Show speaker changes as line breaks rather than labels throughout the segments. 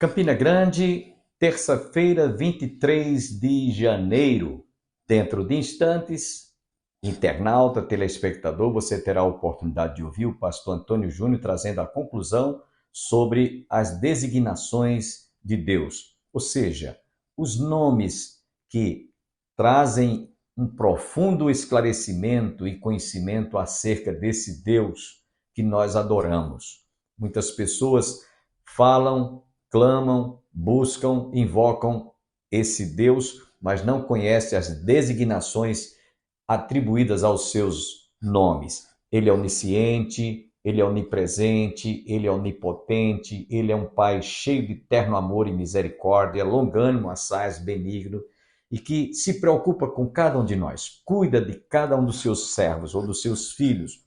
Campina Grande, terça-feira, 23 de janeiro. Dentro de instantes, internauta, telespectador, você terá a oportunidade de ouvir o pastor Antônio Júnior trazendo a conclusão sobre as designações de Deus, ou seja, os nomes que trazem um profundo esclarecimento e conhecimento acerca desse Deus que nós adoramos. Muitas pessoas falam, clamam, buscam, invocam esse Deus, mas não conhecem as designações atribuídas aos seus nomes. Ele é onisciente, ele é onipresente, ele é onipotente, ele é um Pai cheio de terno amor e misericórdia, longânimo, assaz, benigno, e que se preocupa com cada um de nós, cuida de cada um dos seus servos, ou dos seus filhos,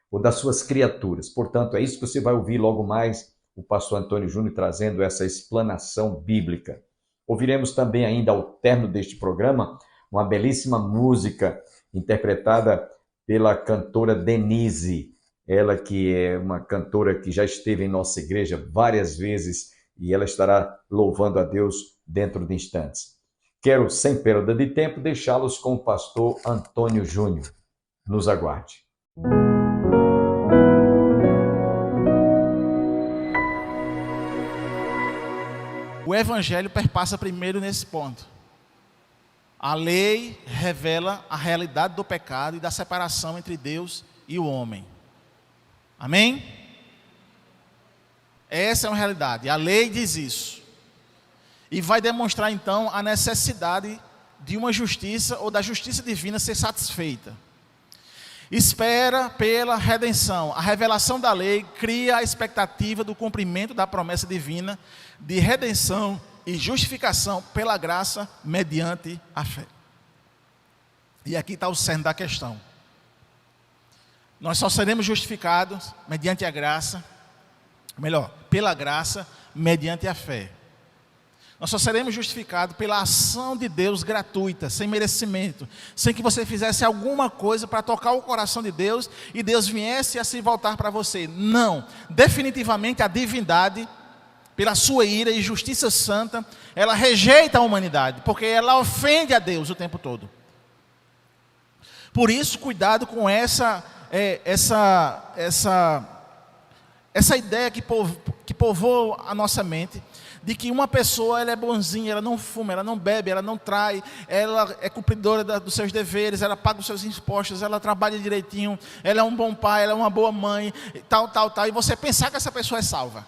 ou das suas criaturas. Portanto, é isso que você vai ouvir logo mais o pastor Antônio Júnior trazendo essa explanação bíblica. Ouviremos também ainda ao término deste programa uma belíssima música interpretada pela cantora Denise, ela que é uma cantora que já esteve em nossa igreja várias vezes e ela estará louvando a Deus dentro de instantes. Quero, sem perda de tempo, deixá-los com o pastor Antônio Júnior. Nos aguarde.
O Evangelho perpassa primeiro nesse ponto. A lei revela a realidade do pecado e da separação entre Deus e o homem. Amém? Essa é uma realidade. A lei diz isso. E vai demonstrar então a necessidade de uma justiça ou da justiça divina ser satisfeita. Espera pela redenção. A revelação da lei cria a expectativa do cumprimento da promessa divina de redenção e justificação pela graça mediante a fé. E aqui está o cerne da questão. Nós só seremos justificados mediante a graça, melhor, pela graça mediante a fé. Nós só seremos justificados pela ação de Deus gratuita, sem merecimento, sem que você fizesse alguma coisa para tocar o coração de Deus e Deus viesse a se voltar para você. Não, definitivamente a divindade, pela sua ira e justiça santa, ela rejeita a humanidade, porque ela ofende a Deus o tempo todo. Por isso, cuidado com essa ideia que povoa a nossa mente, de que uma pessoa ela é bonzinha, ela não fuma, ela não bebe, ela não trai, ela é cumpridora dos seus deveres, ela paga os seus impostos, ela trabalha direitinho, ela é um bom pai, ela é uma boa mãe, tal, e você pensar que essa pessoa é salva.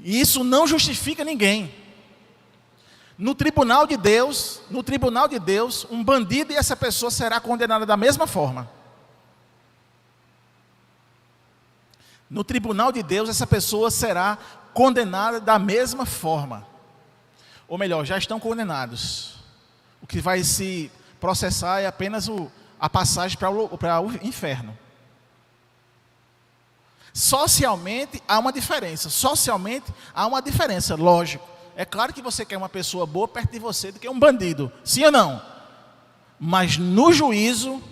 E isso não justifica ninguém. No tribunal de Deus, um bandido e essa pessoa será condenada da mesma forma. No tribunal de Deus, essa pessoa será condenada da mesma forma. Ou melhor, já estão condenados. O que vai se processar é apenas a passagem para o inferno. Socialmente há uma diferença. Lógico. É claro que você quer uma pessoa boa perto de você do que um bandido. Sim ou não? Mas no juízo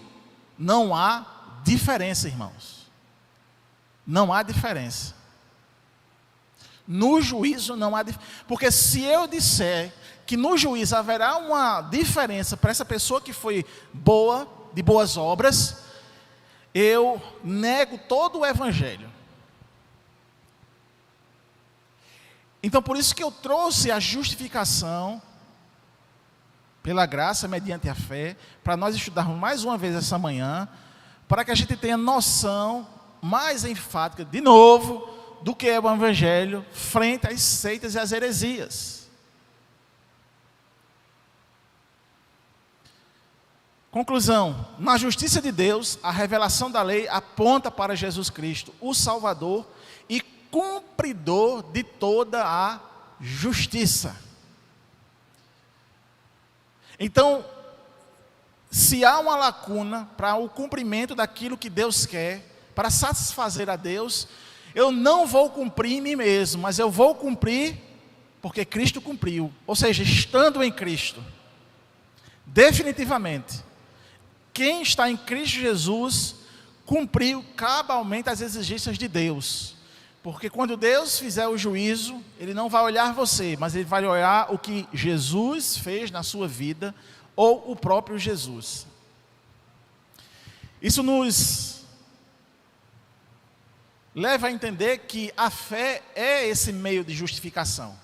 não há diferença, irmãos. Não há diferença. No juízo não há diferença. Porque se eu disser que no juízo haverá uma diferença para essa pessoa que foi boa, de boas obras, eu nego todo o Evangelho. Então por isso que eu trouxe a justificação pela graça mediante a fé, para nós estudarmos mais uma vez essa manhã, para que a gente tenha noção mais enfática, de novo, do que é o Evangelho frente às seitas e às heresias. Conclusão: na justiça de Deus, a revelação da lei aponta para Jesus Cristo, o Salvador e cumpridor de toda a justiça. Então, se há uma lacuna para o cumprimento daquilo que Deus quer, para satisfazer a Deus, eu não vou cumprir em mim mesmo, mas eu vou cumprir porque Cristo cumpriu. Ou seja, estando em Cristo. Definitivamente. Quem está em Cristo Jesus cumpriu cabalmente as exigências de Deus. Porque quando Deus fizer o juízo, Ele não vai olhar você, mas Ele vai olhar o que Jesus fez na sua vida, ou o próprio Jesus. Isso nos leva a entender que a fé é esse meio de justificação.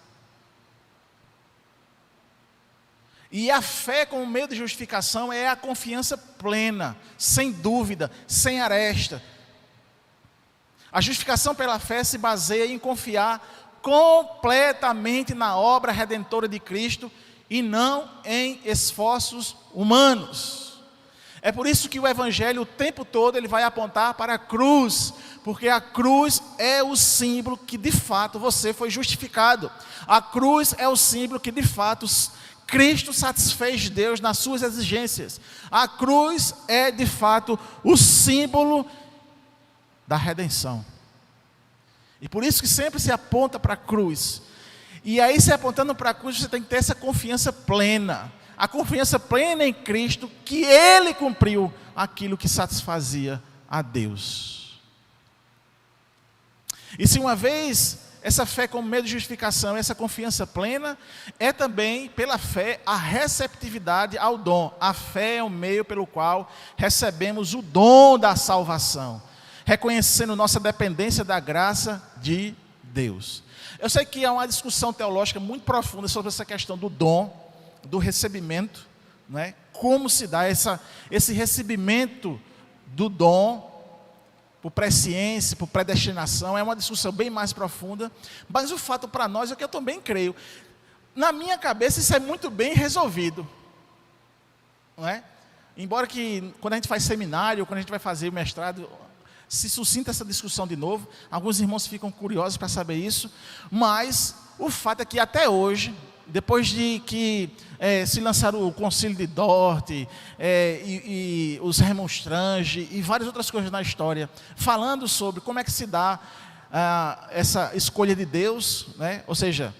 E a fé como meio de justificação é a confiança plena, sem dúvida, sem aresta. A justificação pela fé se baseia em confiar completamente na obra redentora de Cristo e não em esforços humanos. É por isso que o Evangelho o tempo todo ele vai apontar para a cruz, porque a cruz é o símbolo que de fato você foi justificado. A cruz é o símbolo que de fato Cristo satisfez Deus nas suas exigências. A cruz é de fato o símbolo da redenção. E por isso que sempre se aponta para a cruz. E aí, se apontando para a cruz, você tem que ter essa confiança plena. A confiança plena em Cristo, que Ele cumpriu aquilo que satisfazia a Deus. E se uma vez essa fé como meio de justificação, essa confiança plena, é também pela fé a receptividade ao dom. A fé é o meio pelo qual recebemos o dom da salvação, reconhecendo nossa dependência da graça de Deus. Eu sei que há uma discussão teológica muito profunda sobre essa questão do dom, do recebimento, né? Como se dá esse recebimento do dom, por presciência, por predestinação, é uma discussão bem mais profunda, mas o fato para nós é que eu também creio. Na minha cabeça isso é muito bem resolvido, não é? Embora que quando a gente faz seminário, quando a gente vai fazer o mestrado, se suscita essa discussão de novo, alguns irmãos ficam curiosos para saber isso, mas o fato é que até hoje, depois de que se lançaram o Concílio de Dort, e os remonstranges, e várias outras coisas na história, falando sobre como é que se dá essa escolha de Deus, né? Ou seja,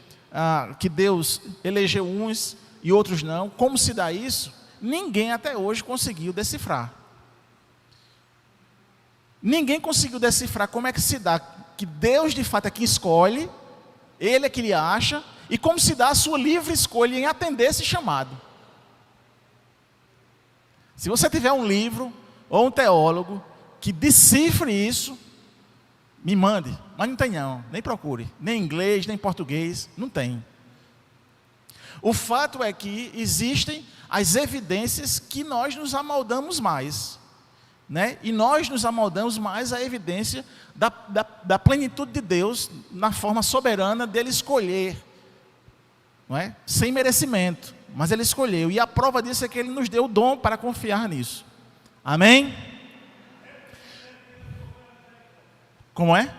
que Deus elegeu uns e outros não, como se dá isso, ninguém até hoje conseguiu decifrar. Ninguém conseguiu decifrar como é que se dá, que Deus de fato é quem escolhe, Ele é que Ele acha, e como se dá a sua livre escolha em atender esse chamado. Se você tiver um livro, ou um teólogo, que decifre isso, me mande, mas não tem não, nem procure, nem em inglês, nem em português, não tem. O fato é que existem as evidências que nós nos amoldamos mais, né? E nós nos amoldamos mais à evidência da plenitude de Deus, na forma soberana dele escolher, não é? Sem merecimento, mas Ele escolheu, e a prova disso é que Ele nos deu o dom para confiar nisso. Amém? Como é?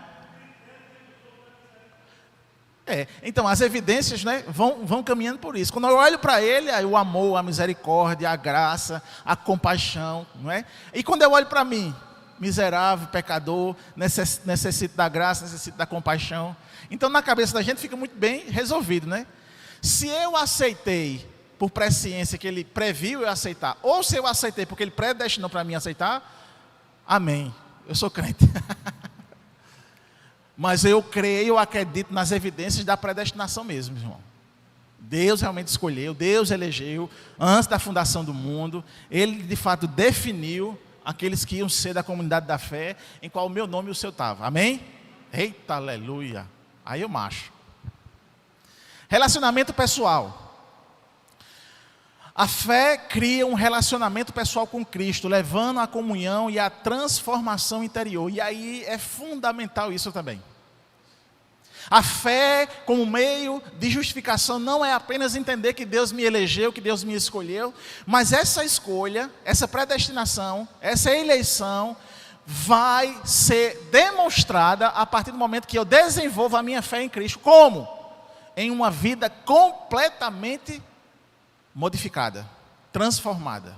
Então as evidências, né, vão caminhando por isso. Quando eu olho para Ele, aí o amor, a misericórdia, a graça, a compaixão, não é? E quando eu olho para mim, miserável, pecador, necessito da graça, necessito da compaixão. Então na cabeça da gente fica muito bem resolvido, né? Se eu aceitei por presciência que Ele previu eu aceitar, ou se eu aceitei porque Ele predestinou para mim aceitar, amém, eu sou crente. Mas eu creio, eu acredito nas evidências da predestinação mesmo, irmão. Deus realmente escolheu, Deus elegeu, antes da fundação do mundo, Ele de fato definiu aqueles que iam ser da comunidade da fé, em qual o meu nome e o seu estava, amém? Eita, aleluia, aí eu macho. Relacionamento pessoal. A fé cria um relacionamento pessoal com Cristo, levando à comunhão e à transformação interior. E aí é fundamental isso também. A fé como meio de justificação não é apenas entender que Deus me elegeu, que Deus me escolheu, mas essa escolha, essa predestinação, essa eleição vai ser demonstrada a partir do momento que eu desenvolvo a minha fé em Cristo. Como? Em uma vida completamente modificada, transformada.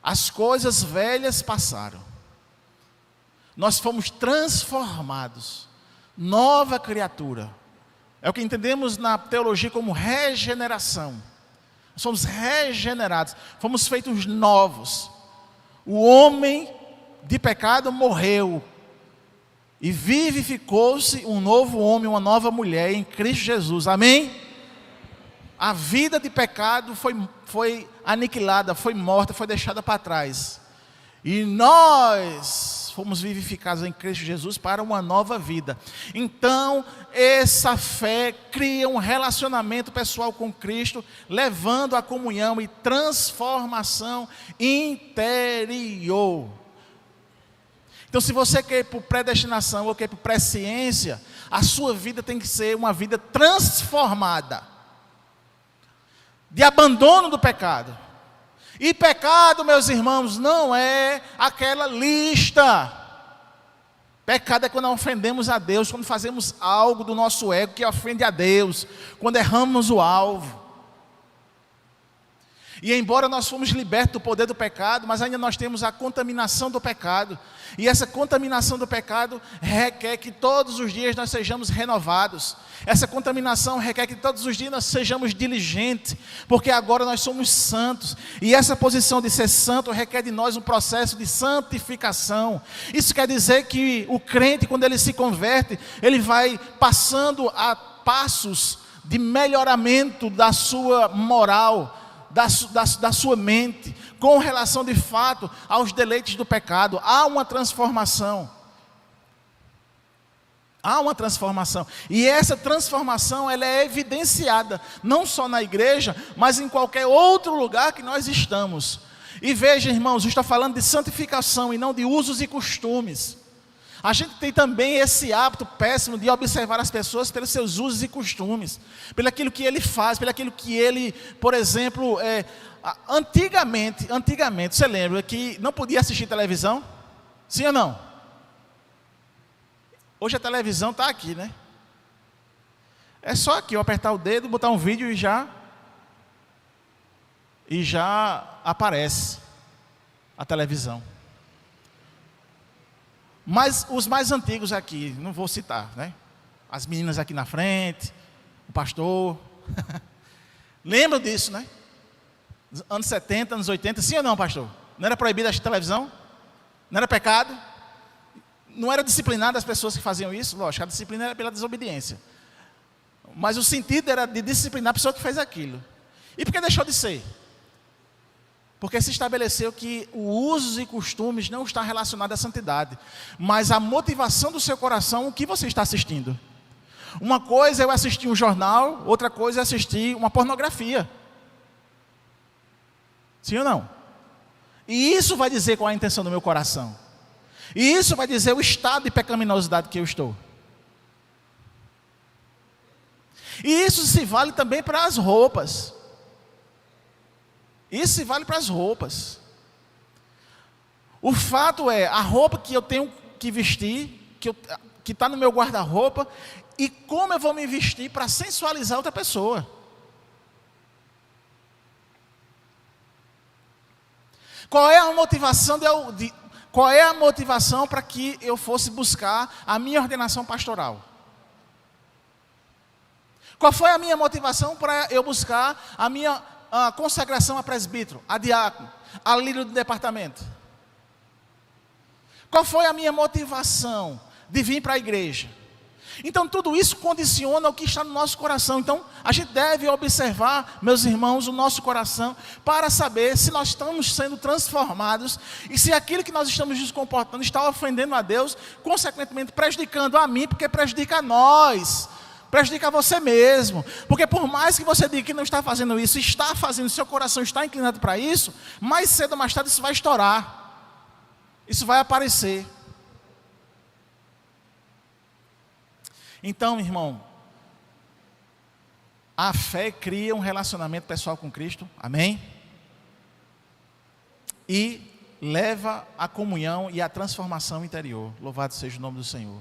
As coisas velhas passaram. Nós fomos transformados, nova criatura. É o que entendemos na teologia como regeneração. Nós somos regenerados, fomos feitos novos. O homem de pecado morreu, e vivificou-se um novo homem, uma nova mulher em Cristo Jesus, amém? A vida de pecado foi aniquilada, foi morta, foi deixada para trás, e nós fomos vivificados em Cristo Jesus para uma nova vida. Então, essa fé cria um relacionamento pessoal com Cristo, levando a comunhão e transformação interior. Então, se você quer ir por predestinação ou quer ir por presciência, a sua vida tem que ser uma vida transformada, de abandono do pecado. E pecado, meus irmãos, não é aquela lista. Pecado é quando ofendemos a Deus, quando fazemos algo do nosso ego que ofende a Deus, quando erramos o alvo. E embora nós fomos libertos do poder do pecado, mas ainda nós temos a contaminação do pecado. E essa contaminação do pecado requer que todos os dias nós sejamos renovados. Essa contaminação requer que todos os dias nós sejamos diligentes, porque agora nós somos santos. E essa posição de ser santo requer de nós um processo de santificação. Isso quer dizer que o crente, quando ele se converte, ele vai passando a passos de melhoramento da sua moral, da sua mente, com relação de fato aos deleites do pecado. Há uma transformação. Há uma transformação. E essa transformação, ela é evidenciada, não só na igreja, mas em qualquer outro lugar que nós estamos. E veja, irmãos, eu estou falando de santificação e não de usos e costumes. A gente tem também esse hábito péssimo de observar as pessoas pelos seus usos e costumes, pelo aquilo que ele faz, pelo aquilo que ele, por exemplo, antigamente, você lembra que não podia assistir televisão? Sim ou não? Hoje a televisão está aqui, né? É só aqui, eu apertar o dedo, botar um vídeo e já aparece a televisão. Mas os mais antigos aqui, não vou citar, né? As meninas aqui na frente, o pastor. Lembram disso, né? Anos 70, anos 80, sim ou não, pastor? Não era proibido assistir televisão? Não era pecado? Não era disciplinado as pessoas que faziam isso? Lógico, a disciplina era pela desobediência. Mas o sentido era de disciplinar a pessoa que fez aquilo. E por que deixou de ser? Porque se estabeleceu que os usos e costumes não está relacionado à santidade, mas a motivação do seu coração, o que você está assistindo. Uma coisa é eu assistir um jornal, outra coisa é assistir uma pornografia. Sim ou não? E isso vai dizer qual é a intenção do meu coração. E isso vai dizer o estado de pecaminosidade que eu estou. E isso se vale também para as roupas. Isso se vale para as roupas. O fato é, a roupa que eu tenho que vestir, que está no meu guarda-roupa, e como eu vou me vestir para sensualizar outra pessoa. Qual é a motivação qual é a motivação para que eu fosse buscar a minha ordenação pastoral? Qual foi a minha motivação para eu buscar a minha consagração a presbítero, a diácono, a líder do departamento? Qual foi a minha motivação de vir para a igreja? Então tudo isso condiciona o que está no nosso coração. Então a gente deve observar, meus irmãos, o nosso coração, para saber se nós estamos sendo transformados e se aquilo que nós estamos nos comportando está ofendendo a Deus, consequentemente prejudicando a mim, porque prejudica a nós, prejudica a você mesmo. Porque por mais que você diga que não está fazendo isso, está fazendo, seu coração está inclinado para isso, mais cedo ou mais tarde isso vai estourar, isso vai aparecer. Então, irmão, a fé cria um relacionamento pessoal com Cristo, amém? E leva à comunhão e à transformação interior. Louvado seja o nome do Senhor.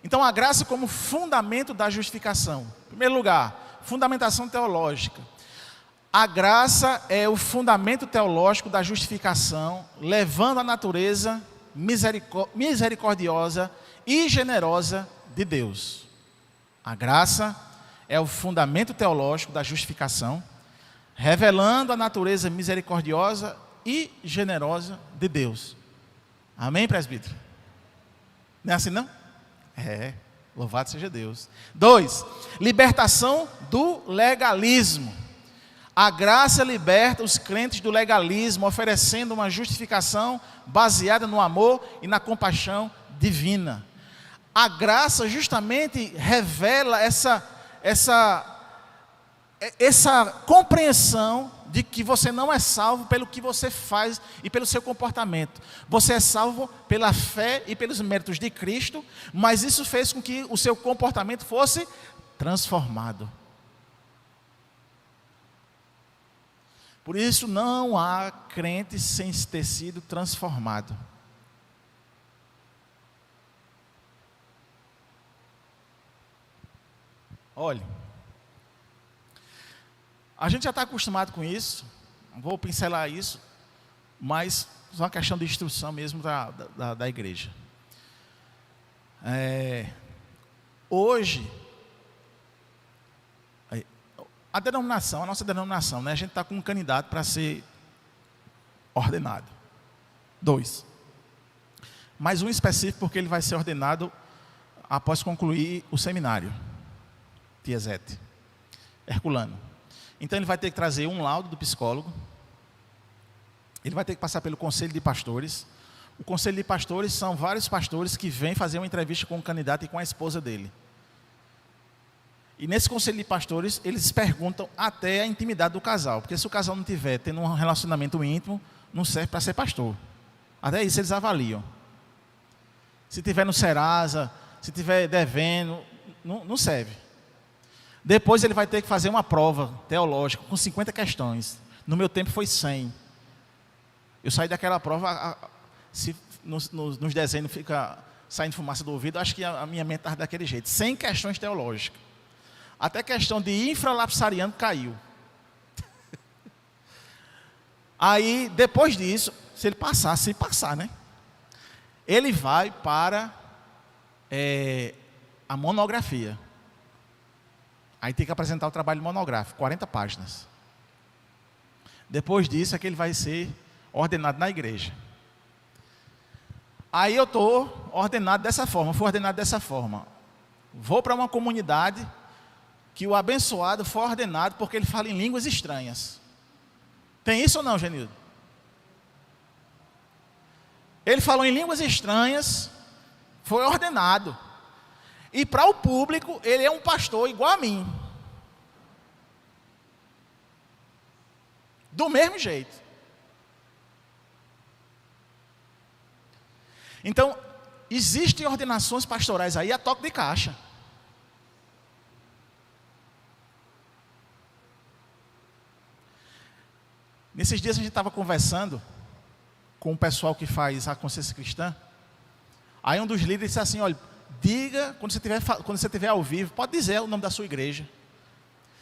Então, a graça como fundamento da justificação. Em primeiro lugar, fundamentação teológica. A graça é o fundamento teológico da justificação, levando a natureza misericordiosa e generosa de Deus. A graça é o fundamento teológico da justificação, revelando a natureza misericordiosa e generosa de Deus. Amém, presbítero? Não é assim não? É, louvado seja Deus. 2, libertação do legalismo. A graça liberta os crentes do legalismo, oferecendo uma justificação baseada no amor e na compaixão divina. A graça justamente revela essa compreensão de que você não é salvo pelo que você faz e pelo seu comportamento. Você é salvo pela fé e pelos méritos de Cristo, mas isso fez com que o seu comportamento fosse transformado. Por isso não há crente sem ter sido transformado. Olha, a gente já está acostumado com isso, vou pincelar isso, mas é uma questão de instrução mesmo da igreja. Hoje, a nossa denominação, né, a gente está com um candidato para ser ordenado. 2. Mais um específico porque ele vai ser ordenado após concluir o seminário. Tiesete, Herculano. Então ele vai ter que trazer um laudo do psicólogo, ele vai ter que passar pelo conselho de pastores. O conselho de pastores são vários pastores que vêm fazer uma entrevista com o candidato e com a esposa dele. E nesse conselho de pastores, eles perguntam até a intimidade do casal, porque se o casal não tiver tendo um relacionamento íntimo, não serve para ser pastor. Até isso eles avaliam. Se tiver no Serasa, se tiver devendo, não serve. Depois ele vai ter que fazer uma prova teológica com 50 questões. No meu tempo foi 100. Eu saí daquela prova, se nos desenhos fica saindo fumaça do ouvido, acho que a minha mente estava daquele jeito. 100 questões teológicas. Até questão de infralapsariano caiu. Aí, depois disso, se passar, né? Ele vai para a monografia. Aí tem que apresentar o trabalho monográfico, 40 páginas. Depois disso é que ele vai ser ordenado na igreja. Aí eu estou ordenado dessa forma, fui ordenado dessa forma. Vou para uma comunidade que o abençoado foi ordenado porque ele fala em línguas estranhas. Tem isso ou não, Genildo? Ele falou em línguas estranhas, foi ordenado. E para o público, ele é um pastor igual a mim. Do mesmo jeito. Então, existem ordenações pastorais aí a toque de caixa. Nesses dias a gente estava conversando com o pessoal que faz a consciência cristã. Aí um dos líderes disse assim, olha, diga, quando você estiver ao vivo, pode dizer o nome da sua igreja.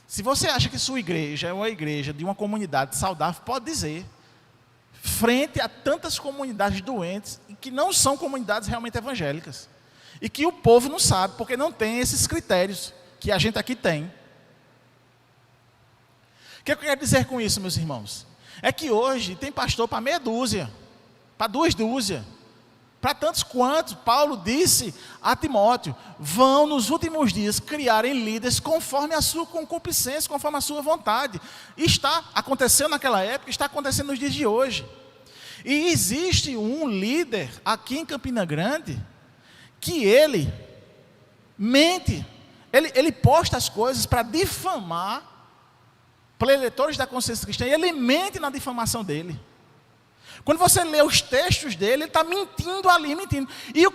Se você acha que sua igreja é uma igreja de uma comunidade saudável, pode dizer. Frente a tantas comunidades doentes, e que não são comunidades realmente evangélicas. E que o povo não sabe, porque não tem esses critérios que a gente aqui tem. O que eu quero dizer com isso, meus irmãos? É que hoje tem pastor para meia dúzia, para 2 dúzias, para tantos quantos. Paulo disse a Timóteo, vão nos últimos dias criarem líderes conforme a sua concupiscência, conforme a sua vontade. E está acontecendo naquela época, está acontecendo nos dias de hoje. E existe um líder aqui em Campina Grande, que ele mente, ele posta as coisas para difamar preletores da consciência cristã, e ele mente na difamação dele. Quando você lê os textos dele, ele está mentindo ali, mentindo. E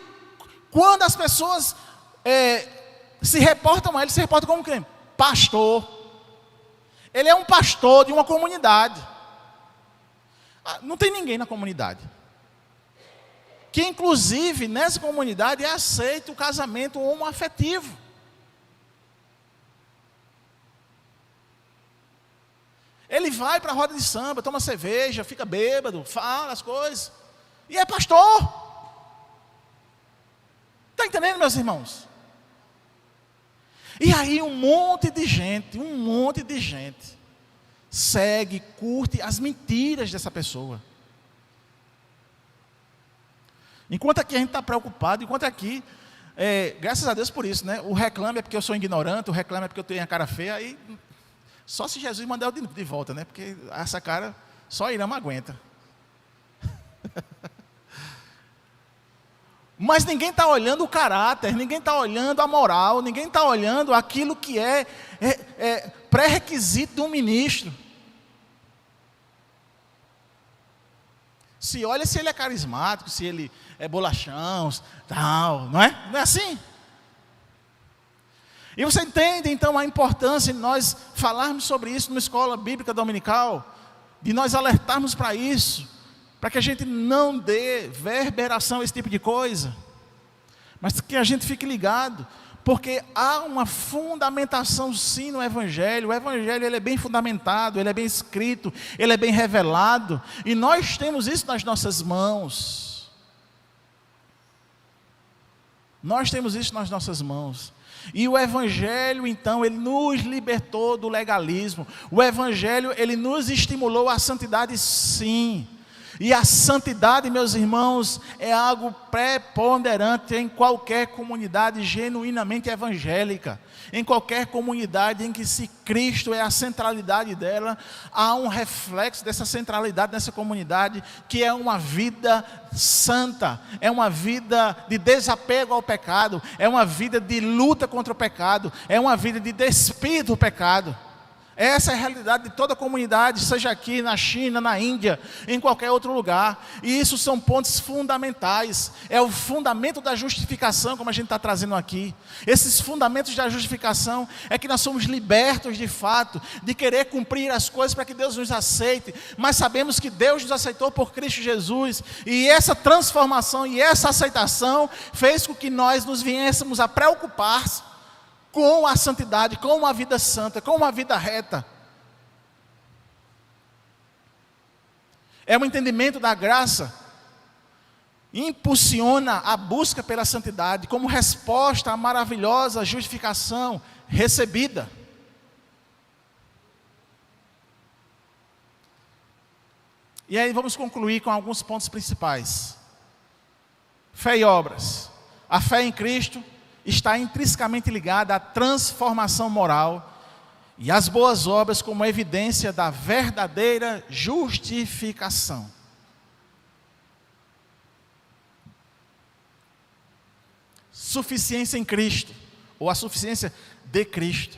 quando as pessoas se reportam a ele, se reportam como quem? Pastor. Ele é um pastor de uma comunidade. Não tem ninguém na comunidade. Que inclusive nessa comunidade é aceito o casamento homoafetivo. Ele vai para a roda de samba, toma cerveja, fica bêbado, fala as coisas. E é pastor. Está entendendo, meus irmãos? E aí um monte de gente segue, curte as mentiras dessa pessoa. Enquanto aqui a gente está preocupado, enquanto aqui, graças a Deus por isso, né? O reclame é porque eu sou ignorante, o reclame é porque eu tenho a cara feia, aí só se Jesus mandar eu de volta, né? Porque essa cara só Irã aguenta. Mas ninguém está olhando o caráter, ninguém está olhando a moral, ninguém está olhando aquilo que é pré-requisito de um ministro. Se olha se ele é carismático, se ele é bolachão, tal, não é? Não é assim? E você entende então a importância de nós falarmos sobre isso numa escola bíblica dominical, de nós alertarmos para isso, para que a gente não dê verberação a esse tipo de coisa, mas que a gente fique ligado, porque há uma fundamentação sim no Evangelho. O Evangelho ele é bem fundamentado, ele é bem escrito, ele é bem revelado, e nós temos isso nas nossas mãos. Nós temos isso nas nossas mãos. E o Evangelho, então, ele nos libertou do legalismo. O Evangelho, ele nos estimulou à santidade, sim. E a santidade, meus irmãos, é algo preponderante em qualquer comunidade genuinamente evangélica. Em qualquer comunidade em que se Cristo é a centralidade dela, há um reflexo dessa centralidade nessa comunidade, que é uma vida santa, é uma vida de desapego ao pecado, é uma vida de luta contra o pecado, é uma vida de despir do pecado. Essa é a realidade de toda a comunidade, seja aqui na China, na Índia, em qualquer outro lugar. E isso são pontos fundamentais. É o fundamento da justificação, como a gente está trazendo aqui. Esses fundamentos da justificação é que nós somos libertos de fato, de querer cumprir as coisas para que Deus nos aceite. Mas sabemos que Deus nos aceitou por Cristo Jesus. E essa transformação e essa aceitação fez com que nós nos viéssemos a preocupar com a santidade, com uma vida santa, com uma vida reta. É um entendimento da graça, impulsiona a busca pela santidade, como resposta à maravilhosa justificação recebida. E aí vamos concluir com alguns pontos principais. Fé e obras. A fé em Cristo está intrinsecamente ligada à transformação moral e às boas obras como evidência da verdadeira justificação. Suficiência em Cristo, ou a suficiência de Cristo.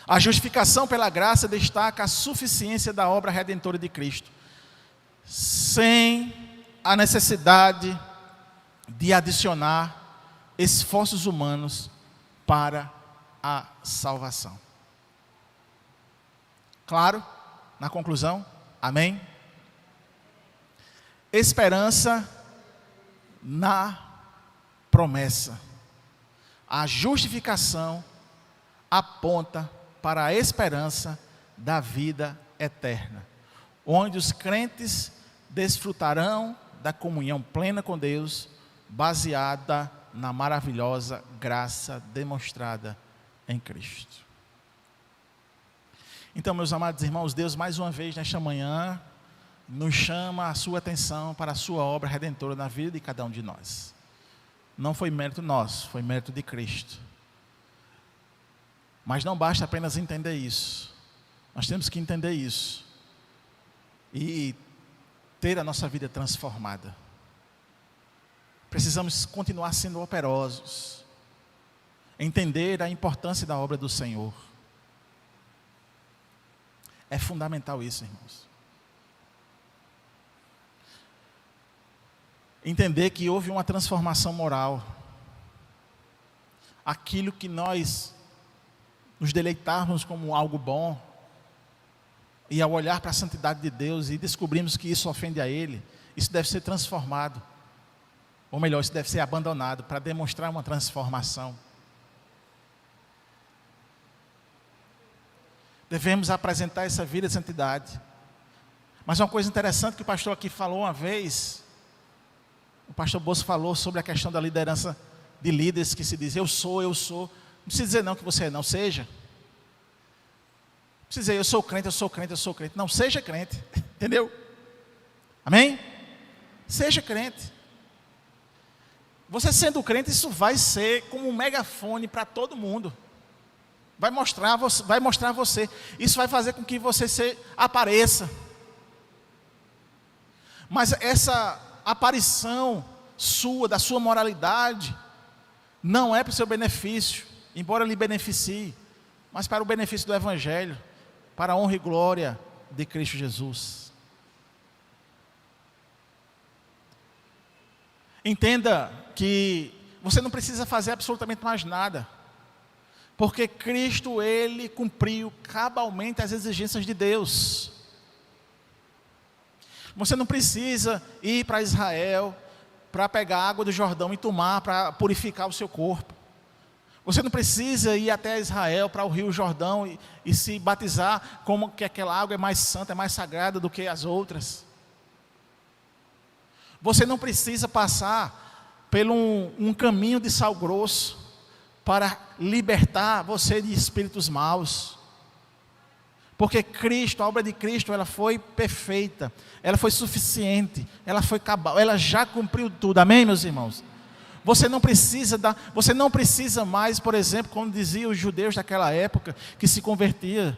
A justificação pela graça destaca a suficiência da obra redentora de Cristo, sem a necessidade de adicionar esforços humanos para a salvação. Claro, na conclusão, amém? Esperança na promessa. A justificação aponta para a esperança da vida eterna, onde os crentes desfrutarão da comunhão plena com Deus, baseada na maravilhosa graça demonstrada em Cristo. Então, meus amados irmãos, Deus mais uma vez nesta manhã nos chama a sua atenção para a sua obra redentora na vida de cada um de nós. Não foi mérito nosso, foi mérito de Cristo. Mas não basta apenas entender isso. Nós temos que entender isso e ter a nossa vida transformada. Precisamos continuar sendo operosos, entender a importância da obra do Senhor. É fundamental isso, irmãos. Entender que houve uma transformação moral. Aquilo que nós nos deleitarmos como algo bom, e ao olhar para a santidade de Deus e descobrimos que isso ofende a Ele, isso deve ser transformado. Ou melhor, isso deve ser abandonado para demonstrar uma transformação. Devemos apresentar essa vida de santidade. Mas uma coisa interessante que o pastor aqui falou uma vez, o pastor Bolso falou sobre a questão da liderança de líderes que se diz, eu sou. Não precisa dizer não que você não seja. Não precisa dizer, eu sou crente. Não, seja crente. Entendeu? Amém? Seja crente. Você sendo crente, isso vai ser como um megafone para todo mundo. Vai mostrar você. Isso vai fazer com que você apareça. Mas essa aparição sua, da sua moralidade, não é para o seu benefício, embora lhe beneficie, mas para o benefício do Evangelho, para a honra e glória de Cristo Jesus. Entenda que você não precisa fazer absolutamente mais nada, porque Cristo, Ele cumpriu cabalmente as exigências de Deus. Você não precisa ir para Israel para pegar a água do Jordão e tomar, para purificar o seu corpo. Você não precisa ir até Israel para o Rio Jordão e se batizar como que aquela água é mais santa, é mais sagrada do que as outras. Você não precisa passar por um caminho de sal grosso para libertar você de espíritos maus. Porque Cristo, a obra de Cristo, ela foi perfeita, ela foi suficiente, ela foi cabal, ela já cumpriu tudo. Amém, meus irmãos? Você não precisa mais, por exemplo, como diziam os judeus daquela época, que se convertia,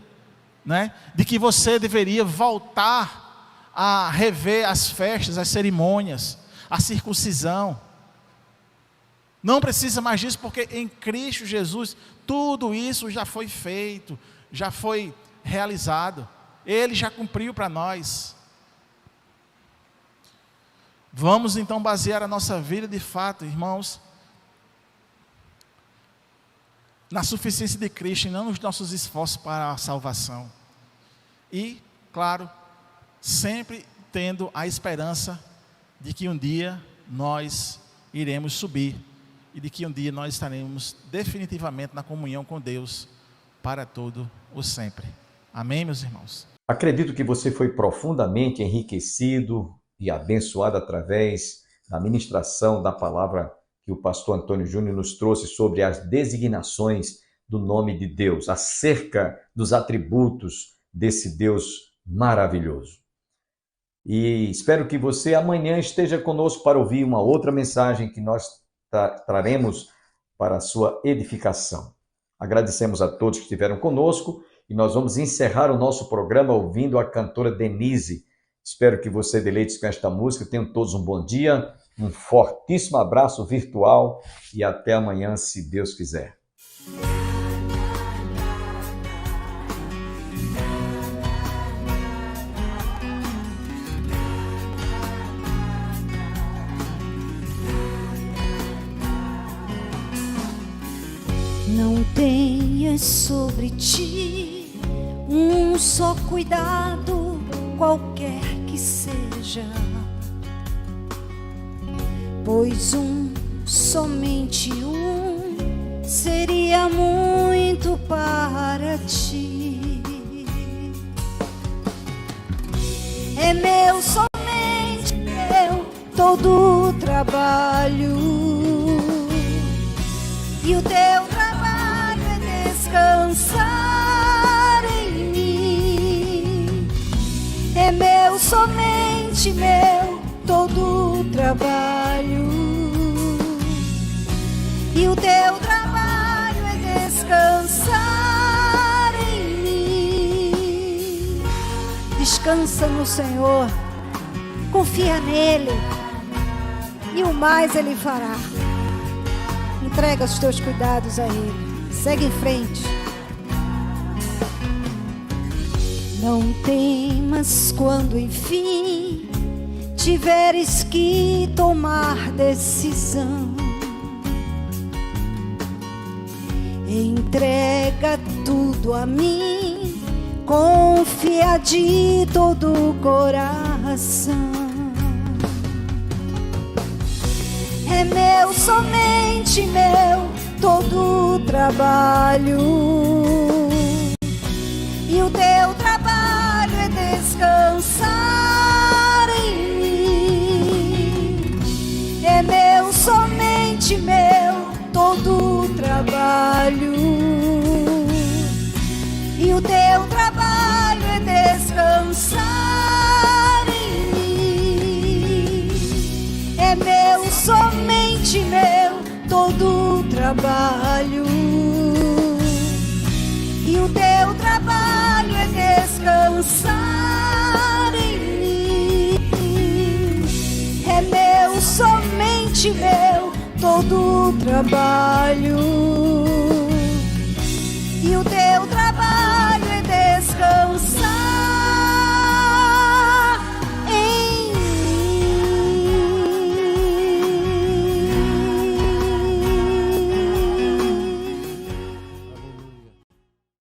né? De que você deveria voltar a rever as festas, as cerimônias, a circuncisão. Não precisa mais disso, porque em Cristo Jesus, tudo isso já foi feito, já foi realizado. Ele já cumpriu para nós. Vamos então basear a nossa vida de fato, irmãos, na suficiência de Cristo e não nos nossos esforços para a salvação. E, claro, sempre tendo a esperança de que um dia nós iremos subir e de que um dia nós estaremos definitivamente na comunhão com Deus para todo o sempre. Amém, meus irmãos?
Acredito que você foi profundamente enriquecido e abençoado através da ministração da palavra que o pastor Antônio Júnior nos trouxe sobre as designações do nome de Deus, acerca dos atributos desse Deus maravilhoso. E espero que você amanhã esteja conosco para ouvir uma outra mensagem que nós traremos para a sua edificação. Agradecemos a todos que estiveram conosco e nós vamos encerrar o nosso programa ouvindo a cantora Denise. Espero que você deleite com esta música. Tenham todos um bom dia, um fortíssimo abraço virtual e até amanhã, se Deus quiser.
Não tenhas sobre ti um só cuidado, qualquer que seja, pois somente seria muito para ti. É meu, somente meu, todo o trabalho, e o teu trabalho é descansar em mim. É meu, somente meu, todo o trabalho, e o teu trabalho é descansar em mim. Descansa no Senhor, confia nele, e o mais ele fará. Entrega os teus cuidados a ele, segue em frente. Não temas quando enfim tiveres que tomar decisão. Entrega tudo a mim, confia de todo o coração. É meu, somente meu, todo o trabalho, e o teu trabalho é descansar em mim. É meu, somente meu, todo o trabalho, e o teu trabalho é descansar em mim. todo trabalho. E o teu trabalho é descansar em mim. É meu, somente meu, todo trabalho.